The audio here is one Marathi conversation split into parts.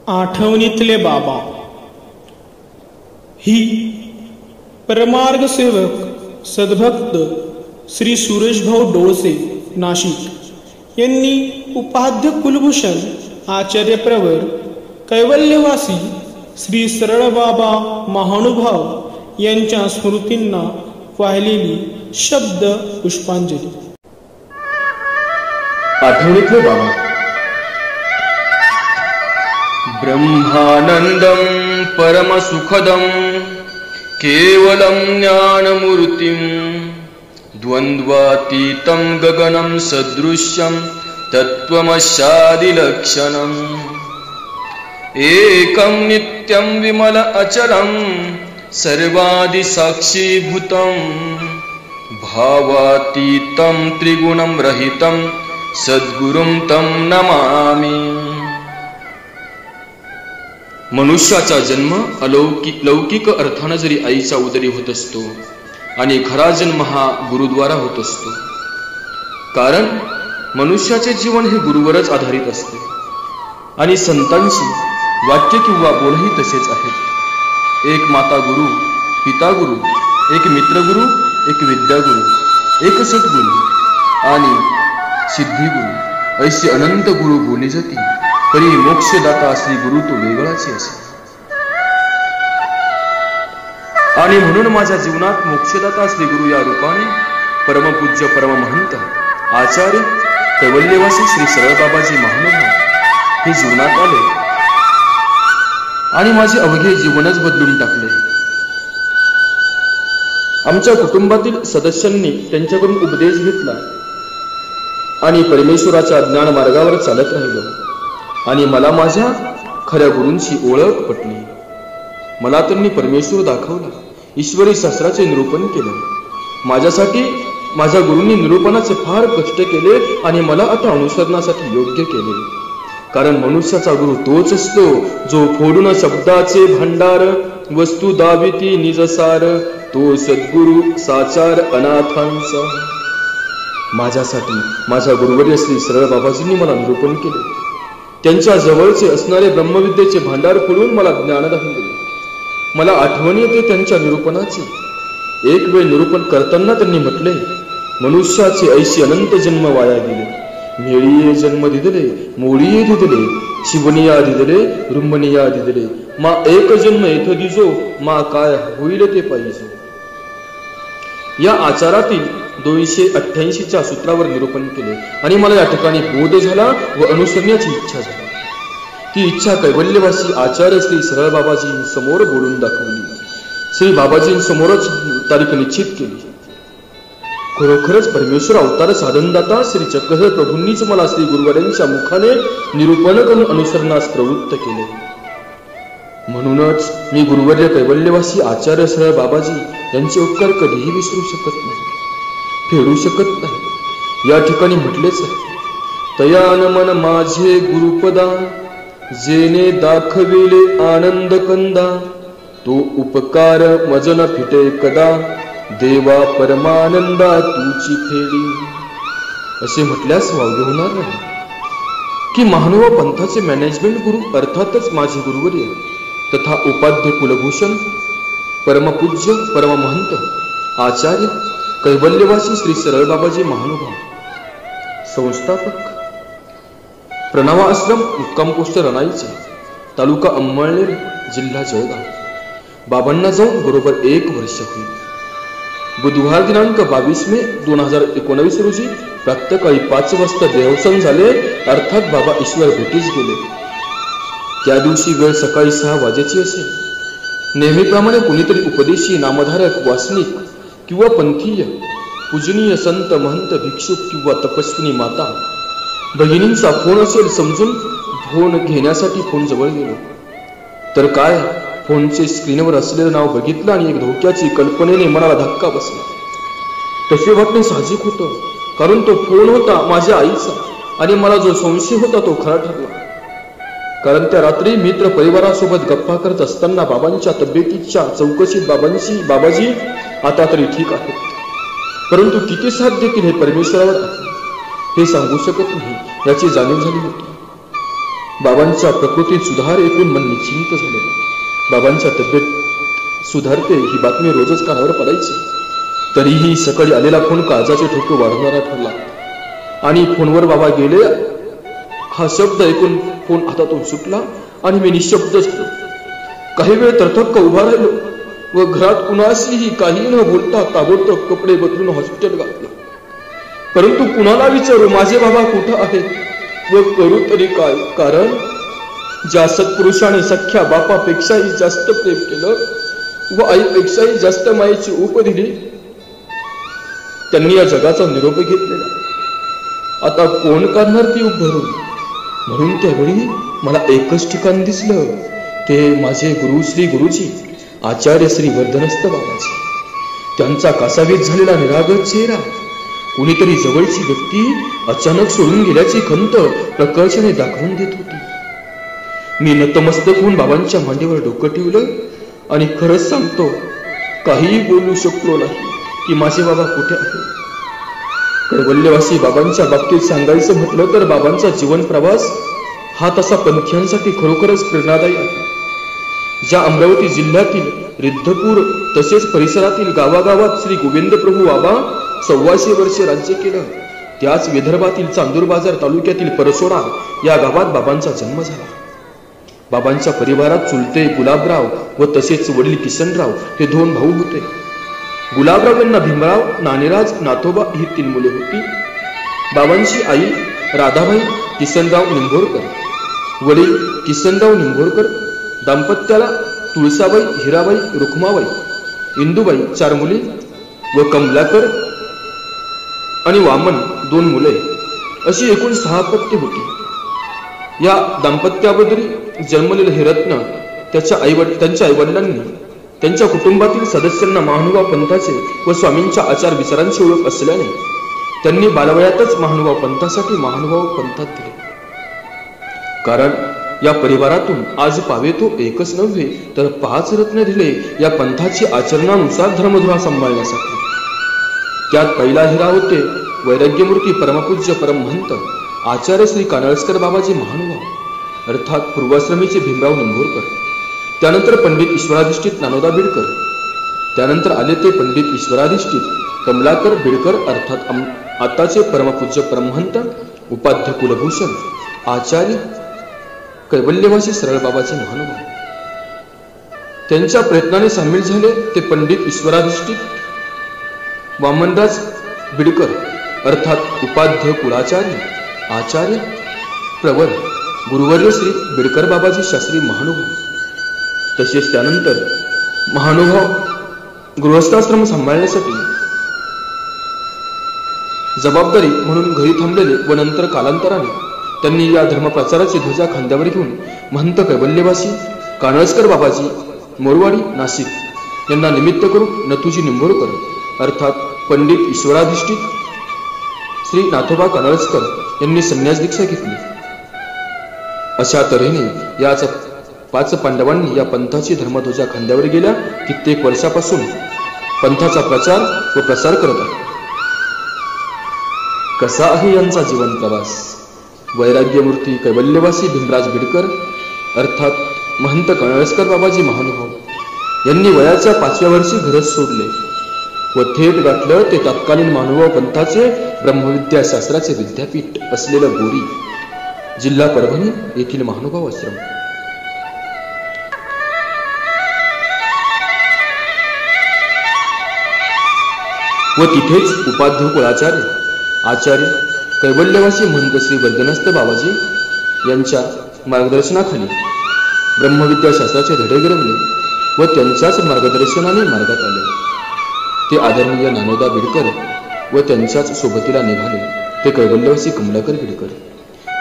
आठवणीतले बाबा ही परमार्ग सेवक सद्भक्त श्री सुरेशभाऊ डोळसे नाशिक यांनी उपाध्य कुलभूषण आचार्य प्रवर कैवल्यवासी श्री सरळबाबा महानुभाव यांच्या स्मृतींना वाहिलेली शब्द पुष्पांजली. आठवणीतले बाबा. ब्रह्मानंदं परमसुखदं केवलं ज्ञानमूर्तिं द्वन्द्वातीतं गगनं सदृश्यं तत्त्वमस्यादिलक्षणम् एकं नित्यं विमल अचलं सर्वादिसाक्षीभूतं भावातीतं त्रिगुणं रहितं सद्गुरुं तं नमामि. मनुष्याचा जन्म लौकिक अर्थानं जरी आईच्या उदरी होत असतो आणि खरा जन्म हा गुरुद्वारा होत असतो, कारण मनुष्याचे जीवन हे गुरुवरच आधारित असते आणि संतांची वाक्य किंवा बोलही तसेच आहेत. एक माता गुरु, पिता गुरु, एक मित्र गुरु, एक विद्यागुरु, एक सद्गुरु आणि सिद्धिगुरु ऐसे अनंत गुरु बोलले जाते, तरी मोक्षदाता श्री गुरु तो वेगळाचे असे. आणि म्हणून माझ्या जीवनात मोक्षदाता श्री गुरु या रूपाने परमपूज्य परममहंत आचार्य कैवल्यवासी श्री सरळबाबाजी महानुभाव हे जीवनात आले आणि माझे अवघे जीवनच बदलून टाकले. आमच्या कुटुंबातील सदस्यांनी त्यांच्याकडून उपदेश घेतला आणि परमेश्वराच्या ज्ञान मार्गावर चालत राहिलो आणि मला माझ्या खऱ्या गुरूंची ओळख पटली. मला त्यांनी परमेश्वर दाखवला, ईश्वरी शास्त्राचे निरूपण केलं. माझ्यासाठी माझ्या गुरूंनी निरूपणाचे फार कष्ट केले आणि मला आता अनुसरणासाठी योग्य केले. कारण मनुष्याचा गुरु तोच असतो जो फोडून शब्दाचे भांडार वस्तू दाविती निजसार, तो सद्गुरु साचार अनाथांचा. माझ्यासाठी माझ्या गुरुवर्य श्री सरळ बाबाजींनी मला निरूपण केले. त्यांच्या जवळचे असणारे ब्रह्मविद्येचे भांडार फोडून मला ज्ञानदान दिले. मला आठवण येते त्यांच्या निरूपणाची. एक वेळ निरूपण करताना त्यांनी म्हटले, मनुष्याचे ऐशी अनंत जन्म वाया गेले. मेळीये जन्म दिदले, मोळीये दिदले, शिवनिया दिदले, रुंबनिया दिदले, मा एक जन्म येथ दिजो, मा काय होईल ते पाहिजे. या आचारातील 288च्या सूत्रावर निरूपण केले आणि मला या ठिकाणी बोध झाला व अनुसरण्याची इच्छा झाली. ती इच्छा कैवल्यवासी आचार्य श्री सरळ बाबाजी समोर बोलून दाखवली. श्री बाबाजींसमोरच तारीख निश्चित केली. खरोखरच परमेश्वर अवतार साधनदाता श्री चक्रधर प्रभूंनीच मला श्री गुरुवारांच्या मुखाने निरूपण करून अनुसरणास प्रवृत्त केले. म्हणूनच मी गुरुवर्य कैवल्यवासी आचार्य सरळ बाबाजी यांचे उपकार कधीही विसरू शकत नाही, फेडू शकत नाही. या ठिकाणी म्हटलेच आहे, तयान मन माझे गुरुपदा, जेने दाखविले आनंद कंदा, तो उपकार मजन फिटे कदा, देवा परमानंदा तुची फेडी. असे म्हटल्यास वावगे होणार नाही की महानुभाव पंथाचे मॅनेजमेंट गुरु अर्थातच माझे गुरुवर्य तथा उपाध्य कुलभूषण परमपूज्य परममहंत आचार्य कैवल्यवासी श्री सरळबाबाजी महानुभाव संस्थापक प्रणवा आश्रम मुक्काम पोस्ट रणाईचे तालुका अंमळनेर जिल्हा जळगाव. बाबांना जाऊन बरोबर 1 वर्ष होईल. बुधवार दिनांक 22 मे 2019 रोजी प्रातःकाळी 5 वाजता देहावसान झाले, अर्थात बाबा ईश्वर भेटीस गेले. त्या दिवशी वेळ सकाळी 6 वाजेची असेल. नेहमीप्रमाणे कोणीतरी उपदेशी, नामधारक, वासनिक किंवा पंथीय, पूजनीय संत, महंत, भिक्षुक किंवा तपस्विनी माता भगिनींचा फोन असेल समजून फोन घेण्यासाठी फोन जवळ गेलो. तर काय, फोनचे स्क्रीनवर असलेलं नाव बघितलं आणि एक धोक्याची कल्पनेने मनाला धक्का बसला. तसे वाटणे साहजिक होतं, कारण तो फोन होता माझ्या आईचा आणि मला जो संशय होता तो खरा ठरला. कारण त्या रात्री मित्र परिवारासोबत गप्पा करत असताना बाबांच्या तब्येतीच्या चौकशीत बाबाजी आता तरी ठीक आहेत, परंतु किती साथ देतील हे परमेश्वरावर आहे, हे सांगू शकत नाही याची जाणीव झाली होती. बाबांच्या प्रकृतीत सुधार ऐकून मन निश्चिंत झाले. बाबांच्या तब्येत सुधारते ही बातमी रोजच कानावर पडायची. तरीही सकाळी आलेला फोन काळजाचे ठोके वाढवणारा ठरला. आणि फोनवर बाबा गेले हा शब्द ऐकून फोन हातातून सुटला आणि मी निशब्द झालो. काही वेळ तर्थक्क उभा राहिलो व घरात कुणाशीही काही न बोलता ताबडतोब कपडे बदलून हॉस्पिटल घातलं. परंतु कुणाला विचारू माझे बाबा कुठं आहेत व करू तरी काय? कारण ज्या सत्पुरुषाने सख्या बापापेक्षाही जास्त प्रेम केलं व आईपेक्षाही जास्त मायेची ऊब दिली त्यांनी या जगाचा निरोप घेतलेला. आता कोण काढणार ती ऊब भरून? म्हणून त्यावेळी मला एकच ठिकाण दिसलं, ते माझे गुरु श्री गुरुजी आचार्य श्री वर्धनस्थ बाबाजी. त्यांचा कासावीस झालेला निरागस चेहरा, कुणीतरी जवळची व्यक्ती अचानक सोडून गेल्याची खंत प्रकर्षाने दाखवून देत होती. मी नतमस्तक होऊन बाबांच्या मांडीवर डोकं ठेवलं आणि खरंच सांगतो काहीही बोलू शकलो नाही की माझे बाबा कुठे आहेत. कैवल्यवासी बाबांच्या बाबतीत सांगायचं म्हटलं तर बाबांचा जीवन प्रवास हा तसा पंथ्यांसाठी खरोखरच प्रेरणादायी आहे. ज्या अमरावती जिल्ह्यातील रिद्धपूर तसेच परिसरातील गावागावात श्री गोविंद प्रभू बाबा 1400 वर्षे राज्य केलं, त्याच विदर्भातील चांदूर बाजार तालुक्यातील परसोडा या गावात बाबांचा जन्म झाला. बाबांच्या परिवारात चुलते गुलाबराव व तसेच वडील किसनराव हे 2 भाऊ होते. गुलाबराव यांना भीमराव, नानेराज, नाथोबा ही 3 मुले होती. बाबांची आई राधाबाई किसनराव निंभोरकर, वडील किसनराव निंभोरकर. दाम्पत्याला तुळसाबाई, हिराबाई, रुक्माबाई, इंदुबाई 4 मुली व कमलाकर आणि वामन 2 मुले, अशी एकूण 6 अपत्ये होती. या दाम्पत्याबद्दल जन्मलेलं हे रत्न त्यांच्या आईवडिलांनी त्यांच्या कुटुंबातील सदस्यांना महानुभाव पंथाचे व स्वामींच्या आचार विचारांची ओळख असल्याने त्यांनी बालवयातच महानुभाव पंथासाठी महानुभाव पंथात दिले. कारण या परिवारातून आज पावेतो एकच नव्हे तर 5 रत्न दिले या पंथाची आचरणानुसार धर्मधुरा सांभाळण्यासाठी. त्यात पहिला हिरा होते वैराग्यमूर्ती परमपूज्य परमहंत आचार्य श्री कानळस्कर बाबाजी महानुभाव अर्थात पूर्वाश्रमीचे भीमराव निंभोरकर. त्यानंतर पंडित ईश्वराधिष्ठित नानोदा बिडकर. त्यानंतर आले ते पंडित ईश्वराधिष्ठित कमलाकर बिडकर अर्थात आताचे परमपूज्य परमहंत उपाध्य कुलभूषण आचार्य कैवल्यवासी सरळ बाबाचे महानुभाव. त्यांच्या प्रयत्नाने सामील झाले ते पंडित ईश्वराधिष्ठित वामनराज बिडकर अर्थात उपाध्य कुलाचार्य आचार्य प्रवर गुरुवर्य श्री बिडकर बाबाजी शास्त्री महानुभाव. तसेच त्यानंतर महानुभाव गृहस्थाश्रम सांभाळण्यासाठी जबाबदारी म्हणून घरी थांबलेले व नंतर कालांतराने त्यांनी या धर्मप्रचाराची ध्वजा खांद्यावर घेऊन महंत कैवल्यवासी कानळस्कर बाबाजी मोरवाडी नाशिक यांना निमित्त करून नथुजी निंभोरकर अर्थात पंडित ईश्वराधिष्ठित श्री नाथोबा कानळस्कर यांनी संन्यास दीक्षा घेतली. अशा तऱ्हेने याच 5 पांडवांनी या पंथाची धर्मध्वजा खांद्यावर गेल्या कित्येक वर्षापासून पंथाचा प्रचार व प्रसार करत आहे. कसा आहे यांचा जीवन प्रवास? वैराग्यमूर्ती कैवल्यवासी भीमराज बिडकर अर्थात महंत कानळस्कर बाबाजी महानुभाव यांनी वयाच्या 5व्या वर्षी घरच सोडले व थेट गाठलं ते तत्कालीन महानुभाव पंथाचे ब्रह्मविद्याशास्त्राचे विद्यापीठ असलेलं बोरी, जिल्हा परभणी येथील महानुभाव आश्रम. व तिथेच उपाध्य कुलाचार्य आचार्य कैवल्यवासी महंत श्री वर्धनस्थ बाबाजी यांच्या मार्गदर्शनाखाली ब्रह्मविद्याशास्त्राचे धडे घडवले व त्यांच्याच मार्गदर्शनाने मार्गात आले. ते आदरणीय नानोदा बिडकर व त्यांच्याच सोबतीला निघाले ते कैवल्यवासी कमलाकर बिडकर.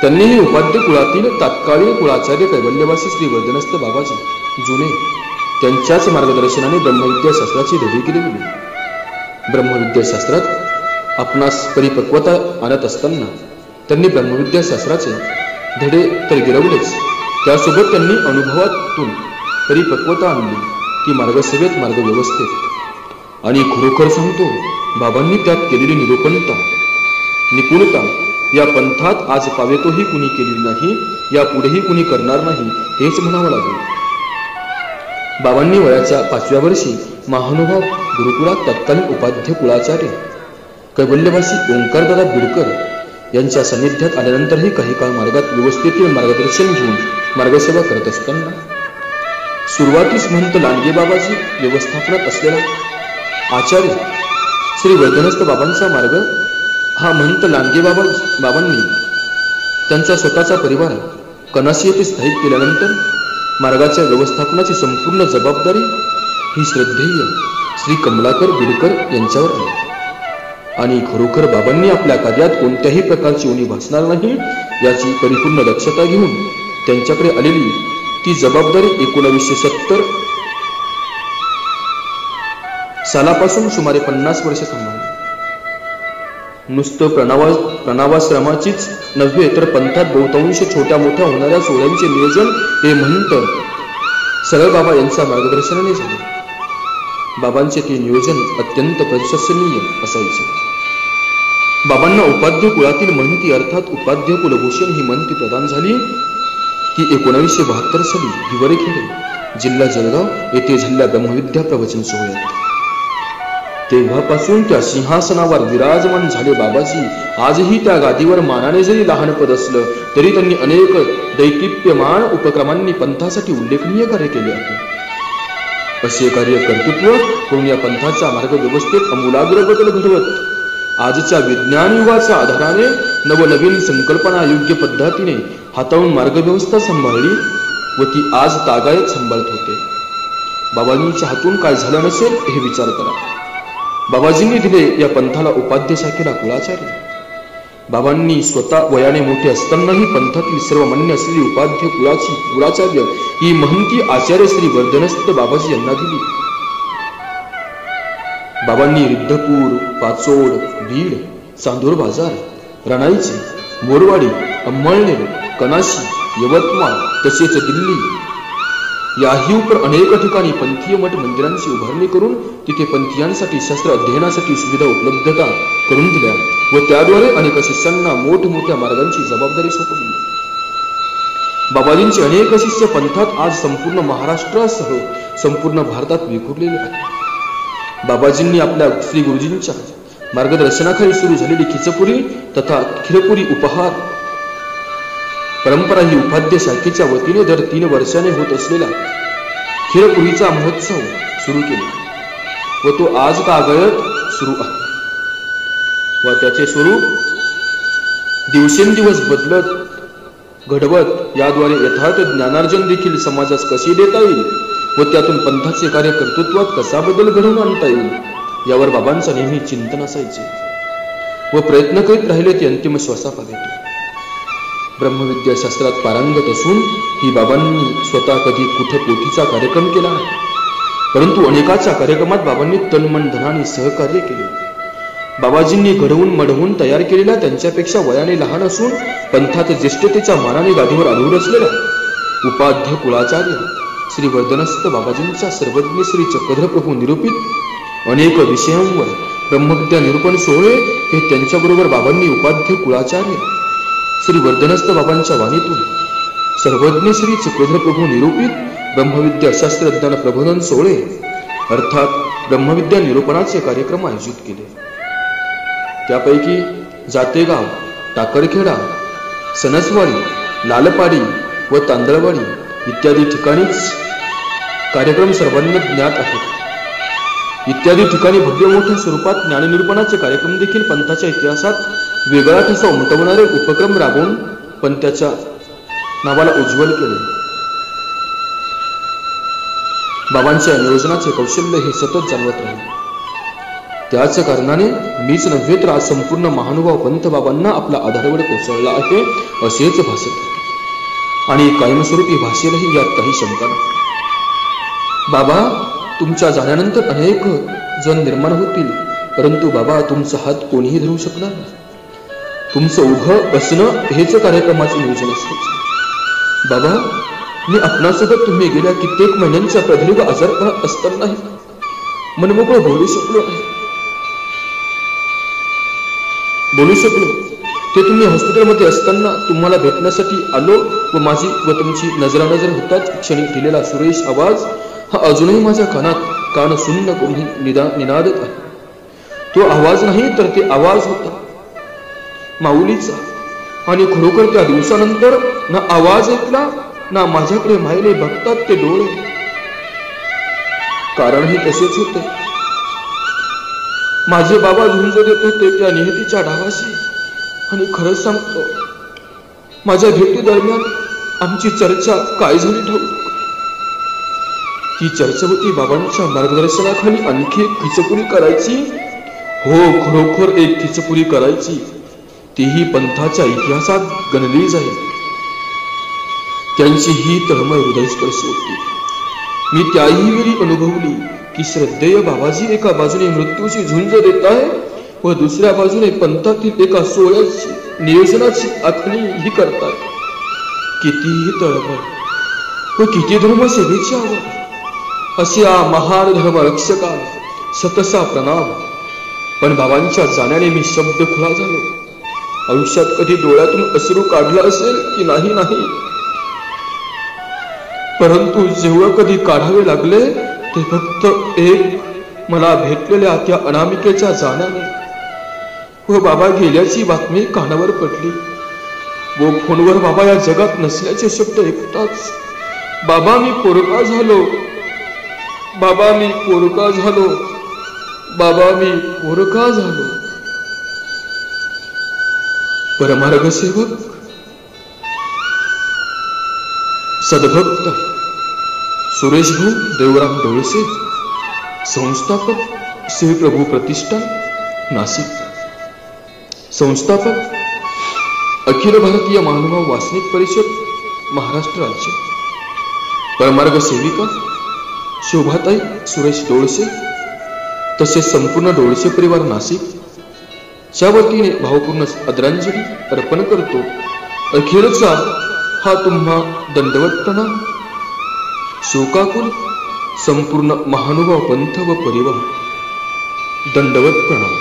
त्यांनीही उपाध्य कुळातील तात्कालीन कुळाचार्य कैवल्यवासी श्री वर्धनस्थ बाबाजी जुने त्यांच्याच मार्गदर्शनाने ब्रह्मविद्याशास्त्राची धडे घडवली. ब्रह्मविद्याशास्त्रात आपणास परिपक्वता आणत असताना त्यांनी ब्रह्मविद्याशास्त्राचे धडे तर गिरवलेच, त्यासोबत त्यांनी अनुभवातून परिपक्वता आणली ती मार्गसेवेत मार्गव्यवस्थेत. आणि खरोखर सांगतो बाबांनी त्यात केलेली निरूपणता निपुणता या पंथात आज पावेतोही कुणी केलेली नाही, या पुढेही कुणी करणार नाही हेच म्हणावं लागेल. बाबांनी वयाच्या 5व्या वर्षी महानुभाव गुरुकुळात तत्कालीन उपाध्य कुलाचार्य कैवल्यवासी ओंकारदादा बिडकर यांच्या सान्निध्यात आल्यानंतरही काही काळ मार्गात व्यवस्थित मार्गदर्शन घेऊन मार्गसेवा करत असताना सुरुवातीस महंत लांडगे बाबाजी व्यवस्थापनात असलेला आचार्य श्री वर्धनस्थ बाबांचा मार्ग हा महंत लांडगे बाबांनी त्यांचा स्वतःचा परिवार कनासी येथे स्थायिक केल्यानंतर मार्गाच्या व्यवस्थापनाची संपूर्ण जबाबदारी ही श्रद्धेय श्री कमलाकर बिडकर यांच्यावर आली. आणि खरोखर बाबांनी आपल्या कार्यात कोणत्याही प्रकारची उणी भासणार नाही याची परिपूर्ण दक्षता घेऊन त्यांच्याकडे आलेली ती जबाबदारी 1970 सालापासून सुमारे 50 वर्षे सांभाळली. नुसतं प्रणवाश्रमाचीच नव्हे तर पंथात बहुतांश छोट्या मोठ्या होणाऱ्या सोहळ्यांचे नियोजन हे महंत सरळ बाबा यांच्या मार्गदर्शनाने झाले. बाबांचे ते नियोजन अत्यंत प्रशंसनीय असायचे. बाबांना उपाध्य कुळातील महंती अर्थात उपाध्य कुलभूषण ही महंती प्रदान झाली ती 1972 साली हिवरेखेडे जिल्हा जळगाव येथे झालेल्या ब्रह्मविद्या प्रवचन सोहळ्यात. तेव्हापासून त्या सिंहासनावर विराजमान झाले बाबाजी आजही त्या गादीवर मानाने जरी लहानपद असलं तरी त्यांनी अनेक दैदिप्यमान उपक्रमांनी पंथासाठी उल्लेखनीय कार्य केले आहे. असे कार्य कर्तृत्व करून या पंथाचा मार्ग व्यवस्थेत अमूलाग्र बदल घडवत आजच्या विज्ञान युगाच्या आधाराने नवनवीन संकल्पना योग्य पद्धतीने हाताळून मार्गव्यवस्था सांभाळली व ती आज तागायत सांभाळत होते. बाबाजींच्या हातून काय झालं नसेल हे विचार करा. बाबाजींनी दिले या पंथाला उपाध्य शाखेला कुलाचार्य. बाबांनी स्वतः वयाने मोठे असतानाही पंथातील सर्व मान्य असलेली उपाध्य कुलाचार्य ही महंती आचार्य श्री वर्धनस्थ बाबाजी यांना दिली. बाबांनी रिद्धपूर, पाचोड, बीड, चांदूर बाजार, रणाईचे, मोरवाडी, अंमळनेर, कनाशी, यवतमाळ तसेच दिल्ली याही उपर अनेक ठिकाणी पंथीय मठ मंदिरांची उभारणी करून तिथे पंथीयांसाठी शास्त्र अध्ययनासाठी सुविधा उपलब्धता करून दिल्या व त्याद्वारे अनेक शिष्यांना मोठमोठ्या मार्गांची जबाबदारी सोपवली. बाबाजींचे अनेक शिष्य पंथात आज संपूर्ण महाराष्ट्रासह संपूर्ण भारतात विखुरलेले आहेत. बाबाजींनी आपल्या श्री गुरुजींच्या मार्गदर्शनाखाली सुरू झालेली खिचपुरी तथा खिरपुरी उपहार परंपरा ही उपाध्य शाखेच्या वतीने दर 3 वर्षाने होत असलेला खिरपुरीचा महोत्सव सुरू केला व तो आज तागायत सुरू आहे व त्याचे स्वरूप दिवसेंदिवस बदलत घडवत याद्वारे यथार्थ ज्ञानार्जन देखील समाजास कशी देता येईल व त्यातून पंथाचे कार्य कर्तृत्वात कसा बदल घडवून आणता येईल यावर बाबांचा नेहमी चिंतन असायचे व प्रयत्न करीत राहिले ते अंतिम श्वासापर्यंत. ब्रह्मविद्या शास्त्रात पारंगत असून ही बाबांनी स्वतः कधी कुठे पोथीचा कार्यक्रम केला नाही, परंतु अनेकाच्या कार्यक्रमात बाबांनी तनमन धनाने सहकार्य केले. बाबाजींनी घडवून मढवून तयार केलेला त्यांच्यापेक्षा वयाने लहान असून पंथात ज्येष्ठतेच्या मानाने गादीवर आढळून असलेला उपाध्य कुलाचार्य श्री वर्धनस्थ बाबाजींच्या सर्वज्ञ श्री चक्रधर प्रभू निरूपित अनेक विषयांवर ब्रह्मविद्या निरूपण सोहळे हे त्यांच्याबरोबर बाबांनी उपाध्य कुलाचार्य श्री वर्धनस्थ बाबांच्या वाणीतून सर्वज्ञ श्री चक्रधर प्रभू निरूपित ब्रह्मविद्या शास्त्रज्ञान प्रबोधन सोहळे अर्थात ब्रह्मविद्या निरूपणाचे कार्यक्रम आयोजित केले. त्यापैकी जातेगाव, टाकरखेडा, सणसवाडी, लालपाडी व तांदळवाडी इत्यादी ठिकाणीच कार्यक्रम सर्वांना ज्ञात आहेत. इत्यादी ठिकाणी भव्य मोठ्या स्वरूपात ज्ञाननिरूपणाचे कार्यक्रम देखील पंथाच्या इतिहासात वेगळा ठसा उमटवणारे उपक्रम राबवून पंथाच्या नावाला उज्ज्वल केले. बाबांच्या नियोजनाचे कौशल्य हे सतत जाणवत राहिले. त्याच कारणाने मीच नव्हे तर आज संपूर्ण महानुभाव पंथ बाबांना आपला आधारवड कोसळला आहे असेच भासत आणि कायमस्वरूपी भाषेलाही यात काही शंका नाही. बाबा तुमच्या जाण्यानंतर अनेक जण निर्माण होतील, परंतु बाबा तुमचा हात कोणीही धरू शकणार नाही. तुमचं उभं असणं हेच कार्यक्रमाचे नियोजन असायचे. बाबा मी आपणासोबत तुम्ही गेल्या कित्येक महिन्यांच्या प्रदीर्घ आजारपणात असतानाही मनमोकळं बोलू शकलो. ते तुम्ही हॉस्पिटलमध्ये असताना तुम्हाला भेटण्यासाठी आलो व माझी व तुमची नजरानजर होताच क्षणी दिलेला सुरेश आवाज हा अजूनही माझ्या कानात कान सुन्न करून निनादत आहे. तो आवाज नाही तर ते आवाज होता माऊलीचा. आणि खरोखर त्या दिवसानंतर ना आवाज ऐकला ना माझ्याकडे मायले बघतात ते डोळे. कारण हे तसेच होते. माझे बाबा झुंज देत होते त्या नियतीच्या डावाशी. आणि खरंच सांगतो, माझ्या भेटी दरम्यान आमची चर्चा काय झाली ठाऊक. ती चर्चा होती बाबांच्या मार्गदर्शनाखाली आणखी एक खिचपुरी करायची. हो, खरोखर एक खिचपुरी करायची. तीही पंथाच्या इतिहासात गणली जाईल. त्यांची ही तळमळ हृदयस्पर्शी होती. मी त्याही वेळी अनुभवली की श्रद्धेय बाबाजी एका बाजूने मृत्यूची झुंज देत आहे व दुसऱ्या बाजूने पंथातील एका सोहळ्याची नियोजनाची आखणी ही करतात. कितीही तळमळ व किती धर्मसेवेची आवड. अशा महान धर्मरक्षका शतसा प्रणाम. पण बाबांच्या जाण्याने मी शब्द खुला झालो. आयुष्यात कधी डोळ्यातून अश्रू काढला असेल की नाही, परंतु जेव्हा कधी काढावे लागले ते फक्त एक मला भेटलेल्या त्या अनामिकेच्या जाण्याने व बाबा गेल्याची बातमी कानावर पडली व फोनवर बाबा या जगात नसल्याचे शब्द ऐकताच बाबा मी पोरका झालो, बाबा मी पोरका झालो, बाबा मी पोरका झालो. परमार्ग सेवक सद्भक्त सुरेश भाऊ देवराम डोळसे, संस्थापक श्री प्रभू प्रतिष्ठान नाशिक, संस्थापक अखिल भारतीय महानुभाव वासनिक परिषद महाराष्ट्र राज्य, परमार्ग सेविका शोभाताई सुरेश डोळसे, तसेच संपूर्ण डोळसे परिवार नाशिक च्या वतीने भावपूर्ण आदरांजली अर्पण करतो. अखेरचा हा तुम्हा दंडवत प्रणाम. शोकाकुल संपूर्ण महानुभाव पंथ व परिवार दंडवत प्रणाम.